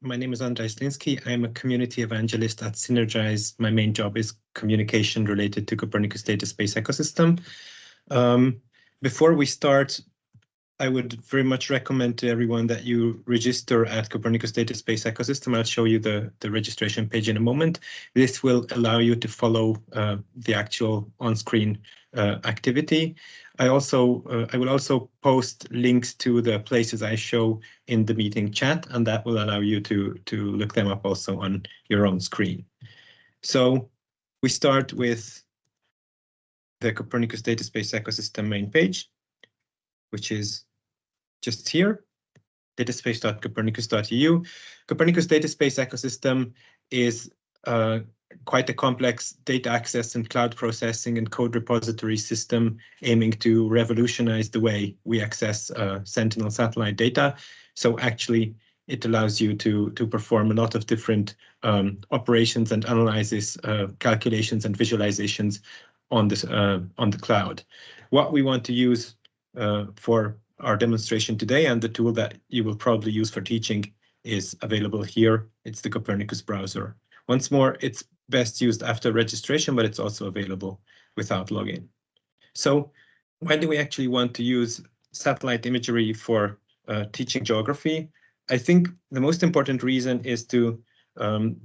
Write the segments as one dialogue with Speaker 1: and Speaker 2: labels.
Speaker 1: My name is Andrzej Sliński. I'm a community evangelist at Synergize. My main job is communication related to Copernicus data space ecosystem. Before we start, I would very much recommend to everyone that you register at Copernicus data space ecosystem. I'll show you the registration page in a moment. This will allow you to follow the actual on-screen activity. I will also post links to the places I show in the meeting chat, and that will allow you to look them up also on your own screen. So we start with the Copernicus data space ecosystem main page, which is just here, dataspace.copernicus.eu. Copernicus data space ecosystem is quite a complex data access and cloud processing and code repository system aiming to revolutionize the way we access Sentinel satellite data. So actually, it allows you to perform a lot of different operations and analysis, calculations and visualizations on the cloud. What we want to use for our demonstration today, and the tool that you will probably use for teaching, is available here. It's the Copernicus Browser. Once more, it's best used after registration, but it's also available without login. So why do we actually want to use satellite imagery for teaching geography? I think the most important reason is to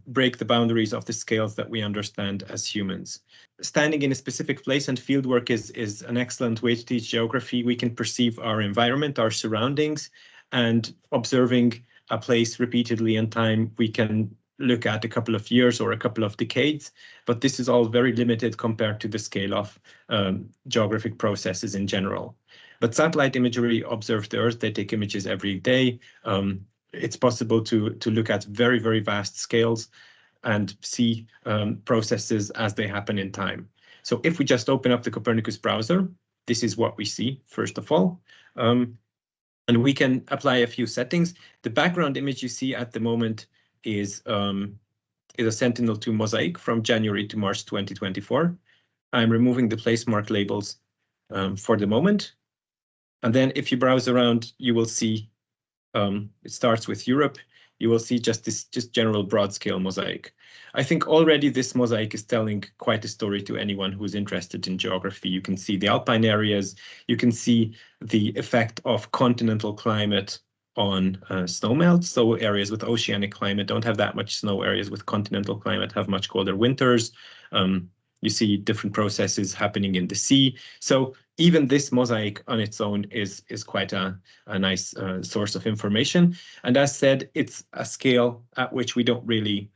Speaker 1: break the boundaries of the scales that we understand as humans. Standing in a specific place and fieldwork is an excellent way to teach geography. We can perceive our environment, our surroundings, and observing a place repeatedly in time, we can look at a couple of years or a couple of decades, but this is all very limited compared to the scale of geographic processes in general. But satellite imagery observes the Earth. They take images every day. It's possible to look at very, very vast scales and see processes as they happen in time. So if we just open up the Copernicus browser, this is what we see, first of all. And we can apply a few settings. The background image you see at the moment is a Sentinel-2 mosaic from January to March 2024. I'm removing the place mark labels for the moment. And then if you browse around, you will see it starts with Europe. You will see just this general broad scale mosaic. I think already this mosaic is telling quite a story to anyone who's interested in geography. You can see the alpine areas. You can see the effect of continental climate on snowmelt. So areas with oceanic climate don't have that much snow. Areas with continental climate have much colder winters. You see different processes happening in the sea. So even this mosaic on its own is quite a nice source of information. And as said, it's a scale at which we don't really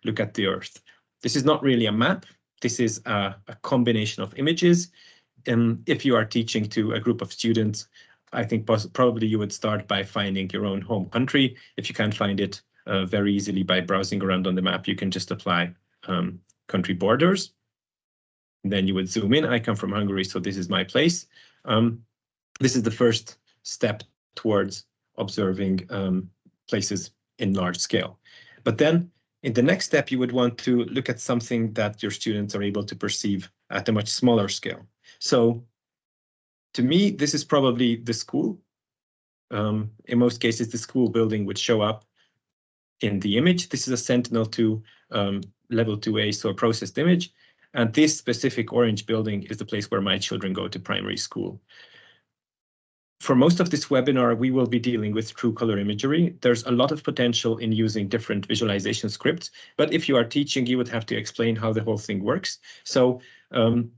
Speaker 1: look at the Earth. This is not really a map. This is a combination of images. If you are teaching to a group of students, I think probably you would start by finding your own home country. If you can't find it very easily by browsing around on the map, you can just apply country borders. And then you would zoom in. I come from Hungary, so this is my place. This is the first step towards observing places in large scale. But then in the next step, you would want to look at something that your students are able to perceive at a much smaller scale. So to me, this is probably the school. In most cases, the school building would show up in the image. This is a Sentinel-2 level 2A, so a processed image. And this specific orange building is the place where my children go to primary school. For most of this webinar, we will be dealing with true color imagery. There's a lot of potential in using different visualization scripts, but if you are teaching, you would have to explain how the whole thing works. So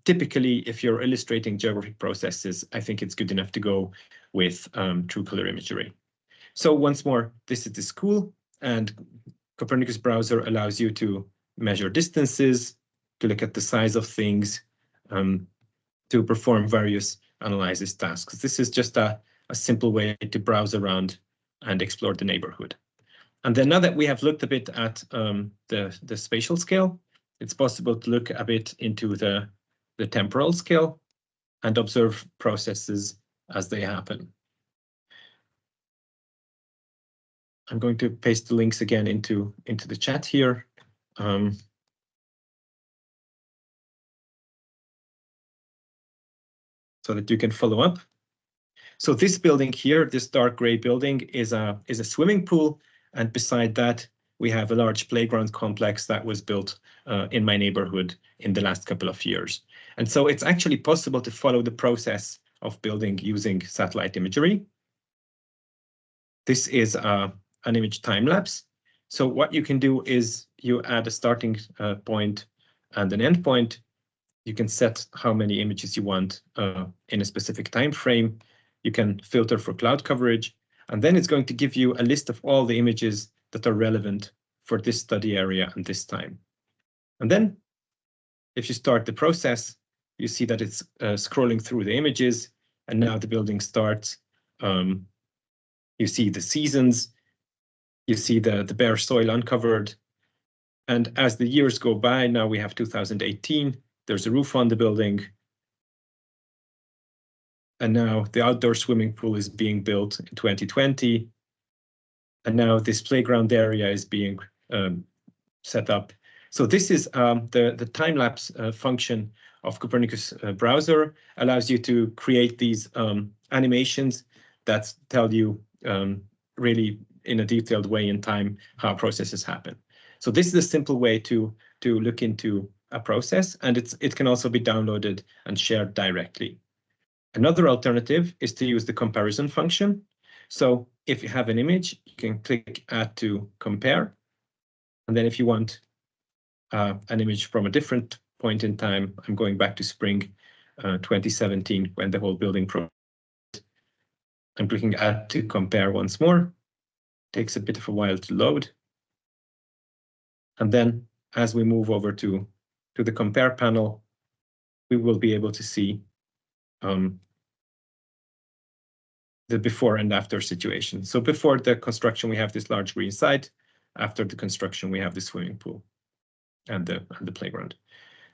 Speaker 1: typically, if you're illustrating geographic processes, I think it's good enough to go with true color imagery. So once more, this is the school, and Copernicus Browser allows you to measure distances, to look at the size of things, to perform various analysis tasks. This is just a simple way to browse around and explore the neighborhood. And then now that we have looked a bit at the spatial scale, it's possible to look a bit into the temporal scale and observe processes as they happen. I'm going to paste the links again into the chat here. So that you can follow up. So this building here, this dark gray building, is a swimming pool. And beside that, we have a large playground complex that was built in my neighborhood in the last couple of years. And so it's actually possible to follow the process of building using satellite imagery. This is an image time lapse. So what you can do is you add a starting point and an end point. You can set how many images you want in a specific time frame. You can filter for cloud coverage, and then it's going to give you a list of all the images that are relevant for this study area and this time. And then if you start the process, you see that it's scrolling through the images, and now the building starts. You see the seasons, you see the bare soil uncovered. And as the years go by, now we have 2018, there's a roof on the building. And now the outdoor swimming pool is being built in 2020. And now this playground area is being set up. So this is the time-lapse function of Copernicus Browser, allows you to create these animations that tell you really in a detailed way in time how processes happen. So this is a simple way to look into a process, and it can also be downloaded and shared directly. Another alternative is to use the comparison function. So if you have an image, you can click Add to Compare. And then if you want an image from a different point in time, I'm going back to spring 2017 when the whole building I'm clicking Add to Compare once more. Takes a bit of a while to load. And then as we move over to the Compare panel, we will be able to see the before and after situation. So before the construction, we have this large green site. After the construction, we have the swimming pool and the playground.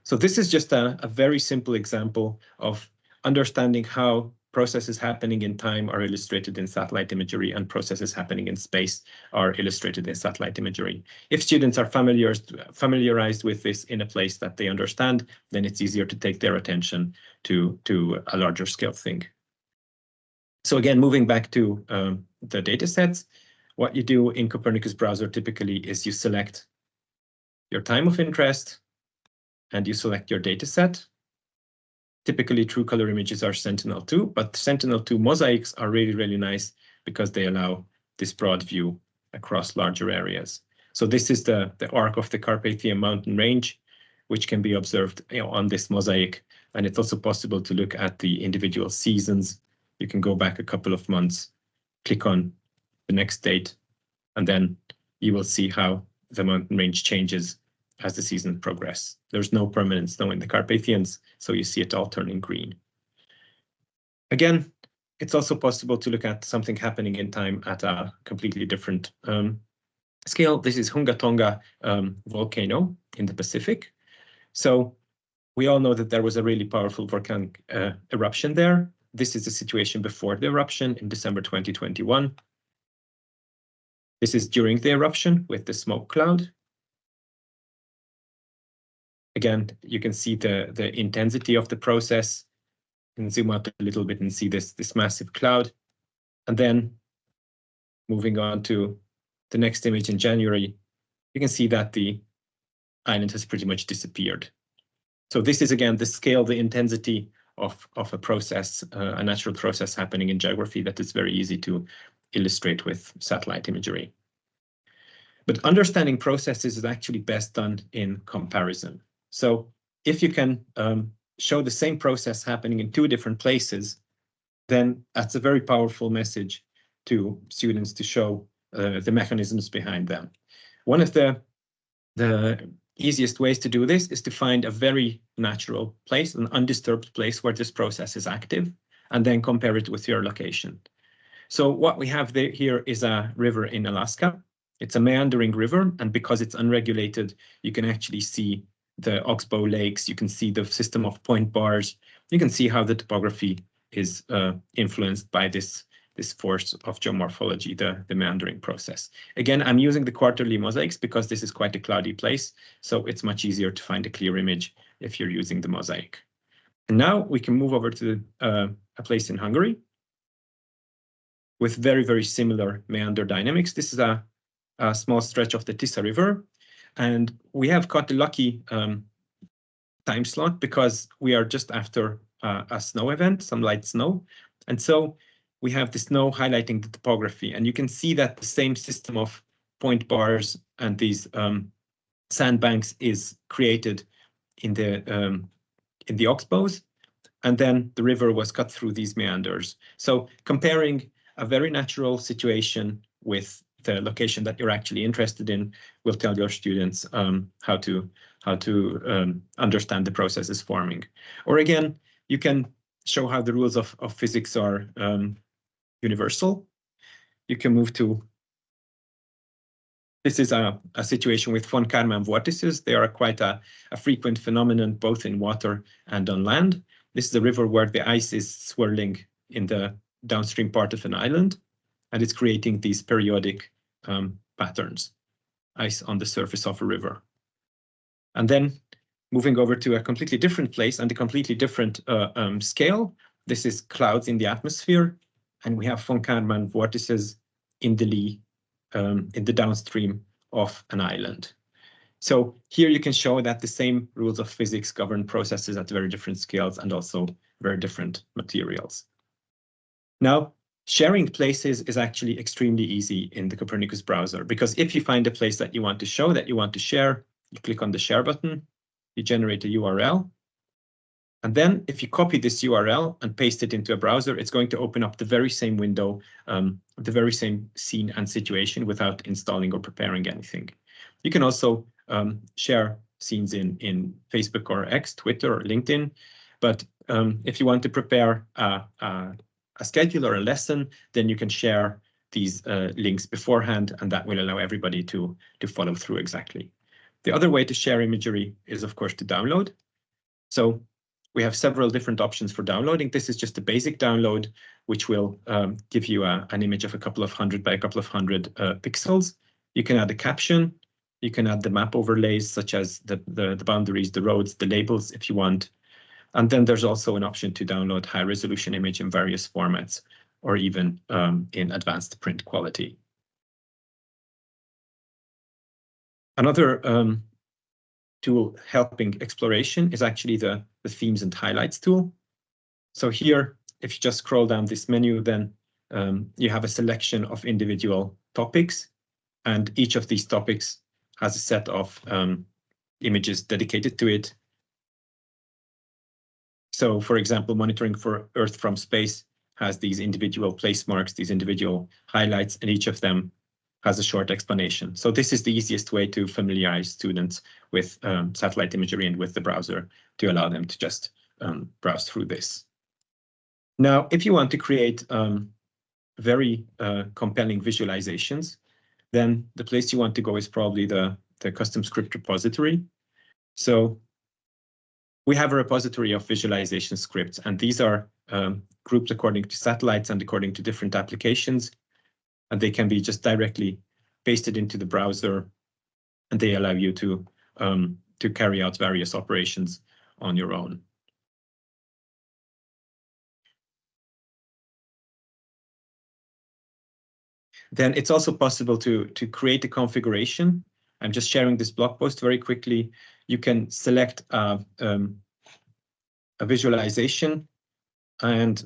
Speaker 1: So this is just a very simple example of understanding how processes happening in time are illustrated in satellite imagery and processes happening in space are illustrated in satellite imagery. If students are familiarized with this in a place that they understand, then it's easier to take their attention to a larger scale thing. So again, moving back to the datasets, what you do in Copernicus Browser typically is you select your time of interest and you select your dataset. Typically, true color images are Sentinel-2, but Sentinel-2 mosaics are really, really nice because they allow this broad view across larger areas. So this is the arc of the Carpathian mountain range, which can be observed on this mosaic. And it's also possible to look at the individual seasons. You can go back a couple of months, click on the next date, and then you will see how the mountain range changes as the seasons progress. There's no permanent snow in the Carpathians, so you see it all turning green. Again, it's also possible to look at something happening in time at a completely different scale. This is Hunga Tonga volcano in the Pacific. So we all know that there was a really powerful volcanic eruption there. This is the situation before the eruption in December 2021. This is during the eruption with the smoke cloud. Again, you can see the intensity of the process. You can zoom out a little bit and see this massive cloud. And then moving on to the next image in January, you can see that the island has pretty much disappeared. So this is, again, the scale, the intensity of a process, a natural process happening in geography that is very easy to illustrate with satellite imagery. But understanding processes is actually best done in comparison. So if you can show the same process happening in two different places, then that's a very powerful message to students to show the mechanisms behind them. One of the easiest ways to do this is to find a very natural place, an undisturbed place where this process is active, and then compare it with your location. So what we have here is a river in Alaska. It's a meandering river, and because it's unregulated, you can actually see the Oxbow Lakes, you can see the system of point bars, you can see how the topography is influenced by this force of geomorphology, the meandering process. Again, I'm using the quarterly mosaics because this is quite a cloudy place, so it's much easier to find a clear image if you're using the mosaic. And now we can move over to a place in Hungary with very, very similar meander dynamics. This is a a small stretch of the Tisa River. And we have got a lucky time slot because we are just after a snow event, some light snow. And so we have the snow highlighting the topography. And you can see that the same system of point bars and these sandbanks is created in the oxbows. And then the river was cut through these meanders. So comparing a very natural situation with the location that you're actually interested in will tell your students how to understand the processes forming. Or again, you can show how the rules of physics are universal. You can move to, this is a situation with von Karman vortices. They are quite a frequent phenomenon both in water and on land. This is a river where the ice is swirling in the downstream part of an island, and it's creating these periodic patterns, ice on the surface of a river. And then moving over to a completely different place and a completely different scale. This is clouds in the atmosphere, and we have von Karman vortices in the lee, in the downstream of an island. So here you can show that the same rules of physics govern processes at very different scales and also very different materials. Now, sharing places is actually extremely easy in the Copernicus browser, because if you find a place that you want to show, that you want to share, you click on the share button, you generate a URL. And then if you copy this URL and paste it into a browser, it's going to open up the very same window, the very same scene and situation without installing or preparing anything. You can also share scenes in Facebook or X, Twitter or LinkedIn. But if you want to prepare a schedule or a lesson, then you can share these links beforehand, and that will allow everybody to follow through exactly. The other way to share imagery is, of course, to download. So we have several different options for downloading. This is just a basic download, which will give you an image of a couple of hundred by a couple of hundred pixels. You can add a caption. You can add the map overlays, such as the boundaries, the roads, the labels, if you want. And then there's also an option to download high-resolution image in various formats, or even in advanced print quality. Another tool helping exploration is actually the themes and highlights tool. So here, if you just scroll down this menu, then you have a selection of individual topics, and each of these topics has a set of images dedicated to it. So, for example, monitoring for Earth from space has these individual place marks, these individual highlights, and each of them has a short explanation. So this is the easiest way to familiarize students with satellite imagery and with the browser, to allow them to just browse through this. Now, if you want to create very compelling visualizations, then the place you want to go is probably the custom script repository. So we have a repository of visualization scripts, and these are grouped according to satellites and according to different applications. And they can be just directly pasted into the browser, and they allow you to carry out various operations on your own. Then it's also possible to create a configuration. I'm just sharing this blog post very quickly. You can select a visualization, and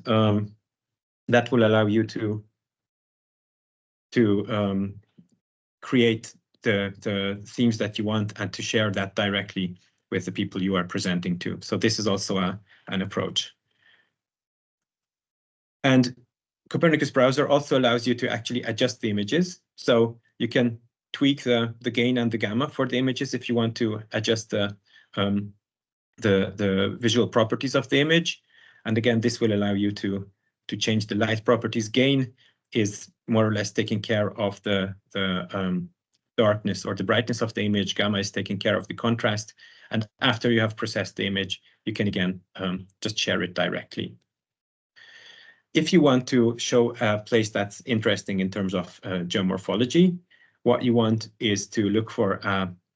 Speaker 1: that will allow you to create the themes that you want and to share that directly with the people you are presenting to. So this is also an approach. And Copernicus Browser also allows you to actually adjust the images. So you can tweak the gain and the gamma for the images if you want to adjust the visual properties of the image. And again, this will allow you to change the light properties. Gain is more or less taking care of the darkness or the brightness of the image. Gamma is taking care of the contrast. And after you have processed the image, you can again just share it directly. If you want to show a place that's interesting in terms of geomorphology, what you want is to look for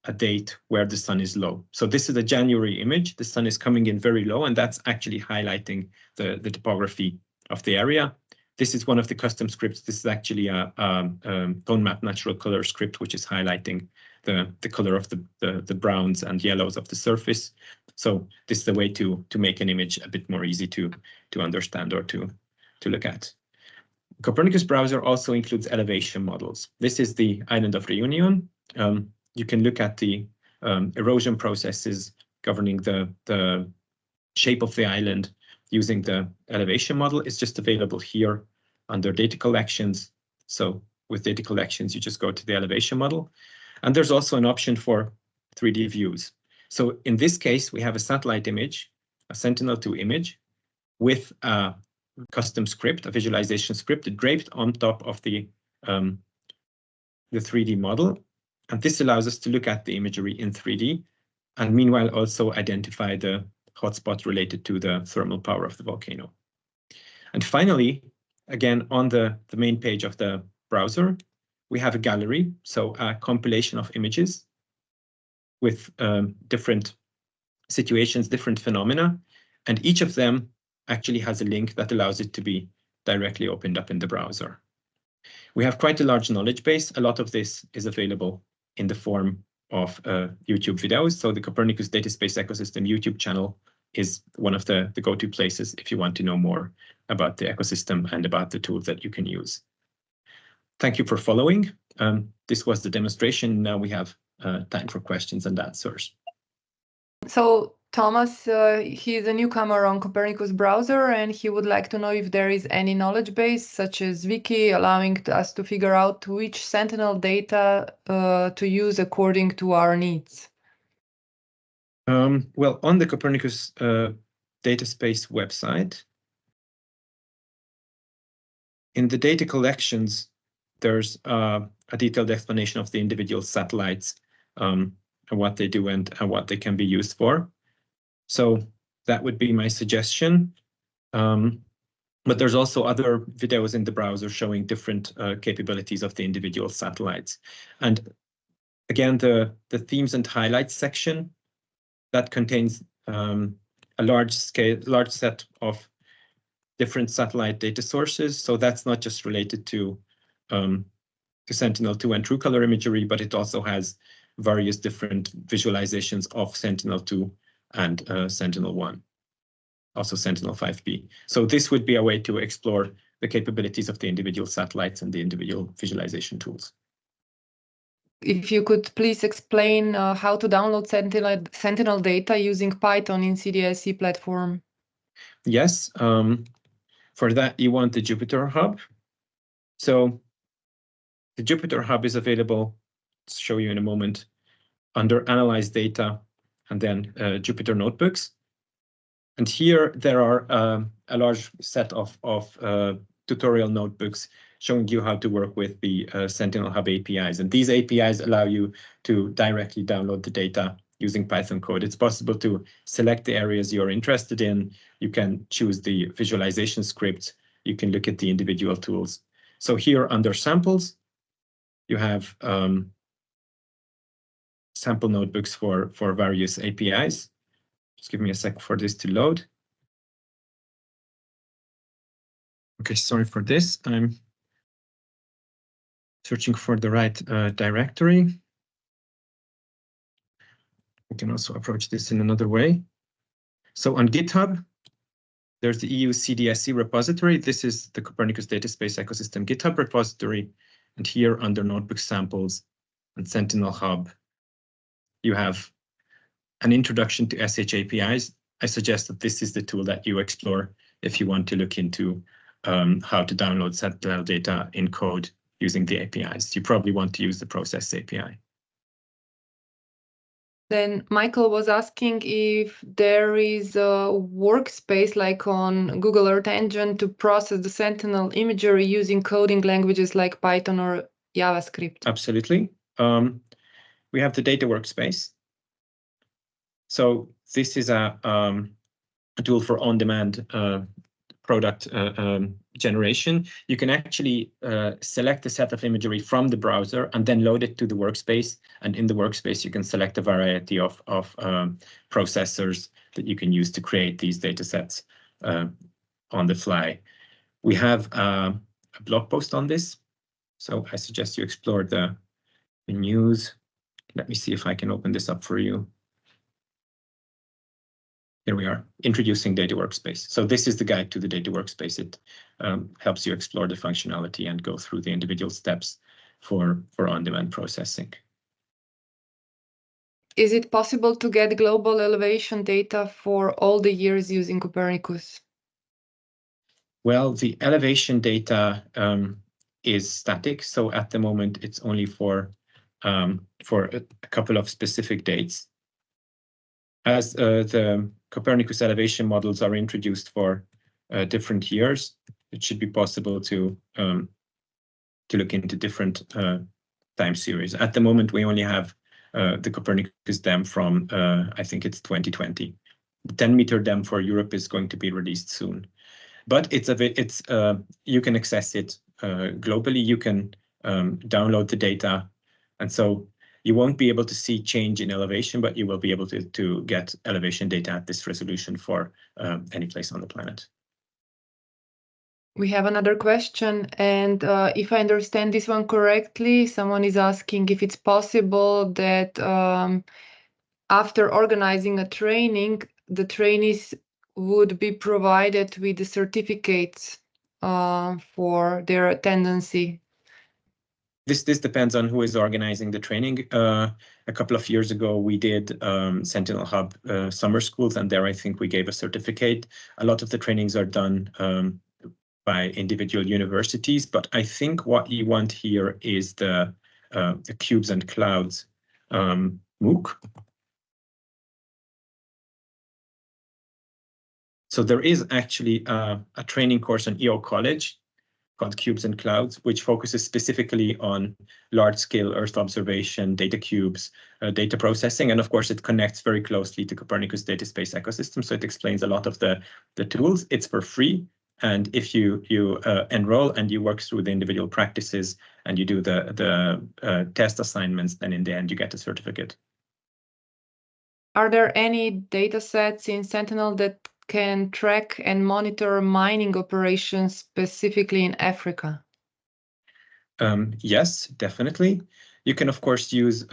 Speaker 1: a date where the sun is low. So this is a January image. The sun is coming in very low, and that's actually highlighting the topography of the area. this is one of the custom scripts. This is actually a tone map natural color script, which is highlighting the color of the browns and yellows of the surface. So this is the way to make an image a bit more easy to understand or to look at. Copernicus Browser also includes elevation models. This is the island of Reunion. You can look at the erosion processes governing the shape of the island using the elevation model. It's just available here under data collections. So with data collections, you just go to the elevation model. And there's also an option for 3D views. So in this case, we have a satellite image, a Sentinel-2 image with a custom script, a visualization script draped on top of the 3D model. And this allows us to look at the imagery in 3D and meanwhile also identify the hotspot related to the thermal power of the volcano. And finally, again, on the main page of the browser, we have a gallery, so a compilation of images with different situations, different phenomena, and each of them actually has a link that allows it to be directly opened up in the browser. We have quite a large knowledge base. A lot of this is available in the form of YouTube videos. So the Copernicus Dataspace Ecosystem YouTube channel is one of the go-to places if you want to know more about the ecosystem and about the tools that you can use. Thank you for following. This was the demonstration. Now we have time for questions and answers. So Thomas, he's a newcomer on Copernicus Browser, and he would like to know if there is any knowledge base, such as Wiki, allowing us to figure out which Sentinel data to use according to our needs. Well, on the Copernicus Dataspace website, in the data collections, there's a detailed explanation of the individual satellites, and what they do and what they can be used for. So that would be my suggestion. But there's also other videos in the browser showing different capabilities of the individual satellites. And again, the themes and highlights section, that contains a large set of different satellite data sources. So that's not just related to Sentinel-2 and true color imagery, but it also has various different visualizations of Sentinel-2 and Sentinel-1, also Sentinel-5B. So this would be a way to explore the capabilities of the individual satellites and the individual visualization tools. If you could please explain how to download Sentinel data using Python in CDSE platform. Yes, for that you want the Jupyter Hub. So the Jupyter Hub is available, to show you in a moment, under Analyze Data and then Jupyter Notebooks. And here there are a large set of tutorial notebooks showing you how to work with the Sentinel Hub APIs. And these APIs allow you to directly download the data using Python code. It's possible to select the areas you're interested in. You can choose the visualization script. You can look at the individual tools. So here under samples, you have sample notebooks for various APIs. Just give me a sec for this to load. Okay, sorry for this. I'm searching for the right directory. We can also approach this in another way. So on GitHub, there's the EU CDSE repository. This is the Copernicus Dataspace Ecosystem GitHub repository. And here under Notebook Samples and Sentinel Hub, you have an introduction to SH APIs. I suggest that this is the tool that you explore if you want to look into how to download Sentinel data in code using the APIs. You probably want to use the Process API. Then Michael was asking if there is a workspace like on Google Earth Engine to process the Sentinel imagery using coding languages like Python or JavaScript. Absolutely. We have the data workspace. So this is a tool for on-demand product generation. You can actually select a set of imagery from the browser and then load it to the workspace. And in the workspace, you can select a variety of processors that you can use to create these data sets on the fly. We have a blog post on this, so I suggest you explore the news. Let me see if I can open this up for you. Here we are, introducing data workspace. So this is the guide to the data workspace. It helps you explore the functionality and go through the individual steps for on-demand processing.
Speaker 2: Is it possible to get global elevation data for all the years using Copernicus?
Speaker 1: Well, the elevation data is static, so at the moment it's only for a couple of specific dates. As the Copernicus elevation models are introduced for different years, it should be possible to look into different time series. At the moment, we only have the Copernicus DEM from I think it's 2020. The 10-meter DEM for Europe is going to be released soon, but you can access it globally. You can download the data, and so you won't be able to see change in elevation, but you will be able to get elevation data at this resolution for any place on the planet.
Speaker 2: We have another question, and if I understand this one correctly, someone is asking if it's possible that after organizing a training, the trainees would be provided with the certificates for their attendance.
Speaker 1: This depends on who is organizing the training. A couple of years ago, we did Sentinel Hub summer schools, and there I think we gave a certificate. A lot of the trainings are done by individual universities, but I think what you want here is the Cubes and Clouds MOOC. So there is actually a training course on EO College called Cubes and Clouds, which focuses specifically on large-scale Earth observation, data cubes, data processing, and of course it connects very closely to Copernicus data space ecosystem, so it explains a lot of the tools. It's for free, and if you enroll and you work through the individual practices and you do the test assignments, then in the end you get a certificate.
Speaker 2: Are there any data sets in Sentinel that can track and monitor mining operations specifically in Africa?
Speaker 1: Yes, definitely. You can, of course, use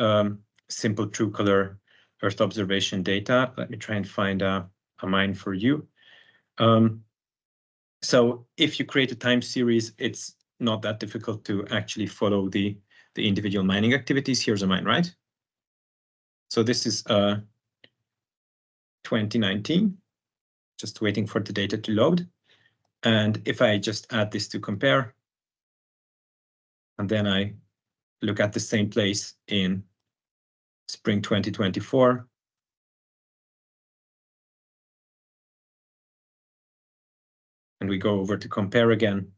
Speaker 1: simple true color Earth observation data. Let me try and find a mine for you. So if you create a time series, it's not that difficult to actually follow the individual mining activities. Here's a mine, right? So this is 2019. Just waiting for the data to load. And if I just add this to compare, and then I look at the same place in spring 2024, and we go over to compare again,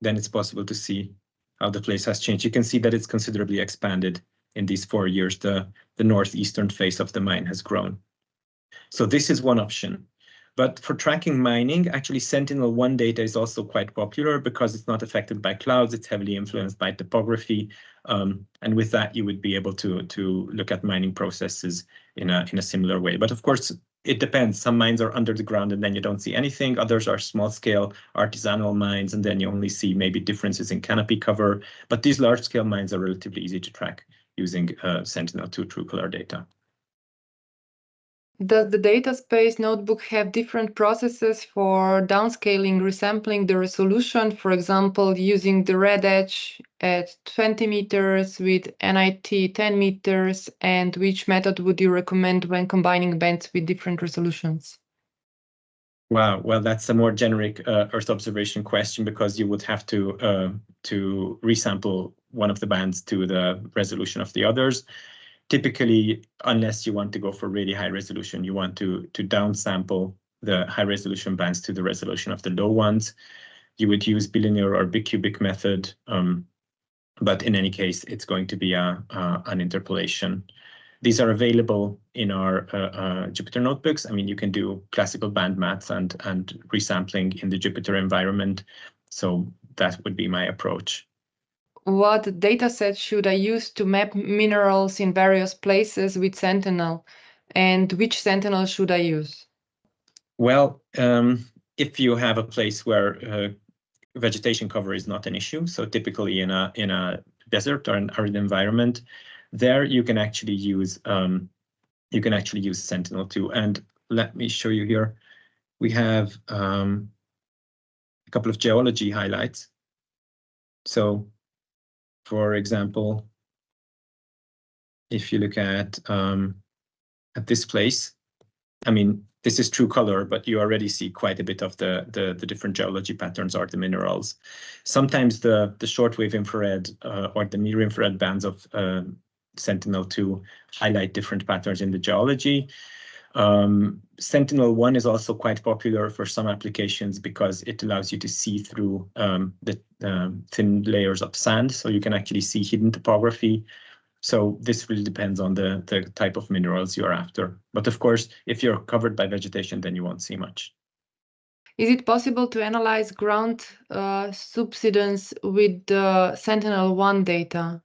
Speaker 1: then it's possible to see how the place has changed. You can see that it's considerably expanded in these 4 years. The northeastern face of the mine has grown. So this is one option. But for tracking mining, actually Sentinel-1 data is also quite popular because it's not affected by clouds. It's heavily influenced by topography. And with that, you would be able to look at mining processes in a similar way. But of course, it depends. Some mines are under the ground and then you don't see anything. Others are small scale artisanal mines, and then you only see maybe differences in canopy cover. But these large scale mines are relatively easy to track using Sentinel-2 true color data.
Speaker 2: Does the data space notebook have different processes for downscaling, resampling the resolution, for example, using the red edge at 20 meters with NIT 10 meters, and which method would you recommend when combining bands with different resolutions?
Speaker 1: Wow, well, that's a more generic Earth observation question, because you would have to resample one of the bands to the resolution of the others. Typically, unless you want to go for really high resolution, you want to downsample the high resolution bands to the resolution of the low ones. You would use bilinear or bicubic method, but in any case, it's going to be an interpolation. These are available in our Jupyter notebooks. I mean, you can do classical band maths and resampling in the Jupyter environment. So that would be my approach.
Speaker 2: What dataset should I use to map minerals in various places with Sentinel? And which Sentinel should I use?
Speaker 1: Well, if you have a place where vegetation cover is not an issue, so typically in a desert or an arid environment, there you can actually use Sentinel too. And let me show you here. We have a couple of geology highlights. So, for example, if you look at this place, I mean, this is true color, but you already see quite a bit of the different geology patterns or the minerals. Sometimes the shortwave infrared or the near infrared bands of Sentinel-2 highlight different patterns in the geology. Sentinel-1 is also quite popular for some applications because it allows you to see through the thin layers of sand, so you can actually see hidden topography. So this really depends on the type of minerals you're after. But of course, if you're covered by vegetation, then you won't see much.
Speaker 2: Is it possible to analyze ground subsidence with the Sentinel-1 data?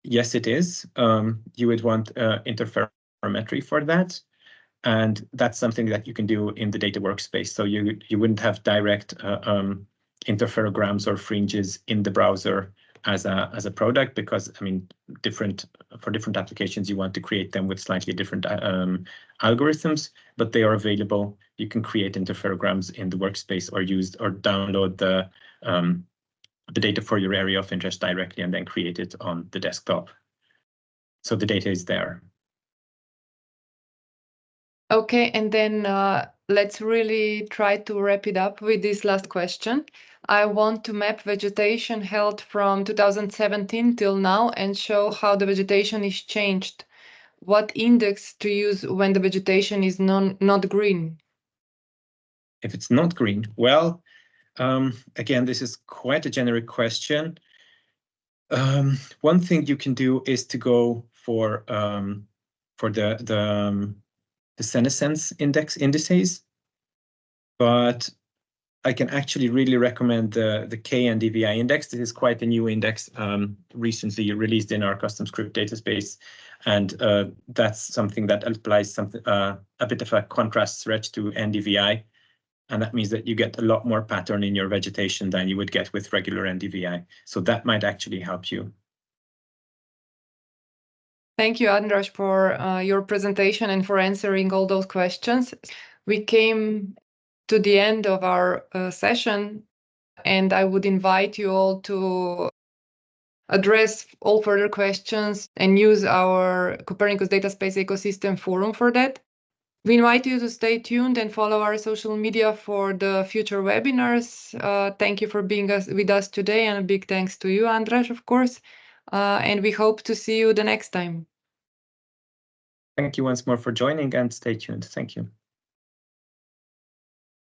Speaker 1: Yes, it is. You would want interferometry for that. And that's something that you can do in the data workspace. So you wouldn't have direct interferograms or fringes in the browser as a product, because I mean, for different applications you want to create them with slightly different algorithms, but they are available. You can create interferograms in the workspace or download the data for your area of interest directly and then create it on the desktop. So the data is there.
Speaker 2: Okay, and then let's really try to wrap it up with this last question. I want to map vegetation held from 2017 till now and show how the vegetation is changed. What index to use when the vegetation is not green?
Speaker 1: If it's not green, well, again, this is quite a generic question. One thing you can do is to go for the senescence indices, but I can actually really recommend the KNDVI index. This is quite a new index, recently released in our custom script database, and that's something that applies a bit of a contrast stretch to NDVI, and that means that you get a lot more pattern in your vegetation than you would get with regular NDVI. So that might actually help you.
Speaker 2: Thank you, Andras, for your presentation and for answering all those questions. We came to the end of our session, and I would invite you all to address all further questions and use our Copernicus Data Space Ecosystem forum for that. We invite you to stay tuned and follow our social media for the future webinars. Thank you for being with us today, and a big thanks to you, Andras, of course. And we hope to see you the next time.
Speaker 1: Thank you once more for joining, and stay tuned. Thank you.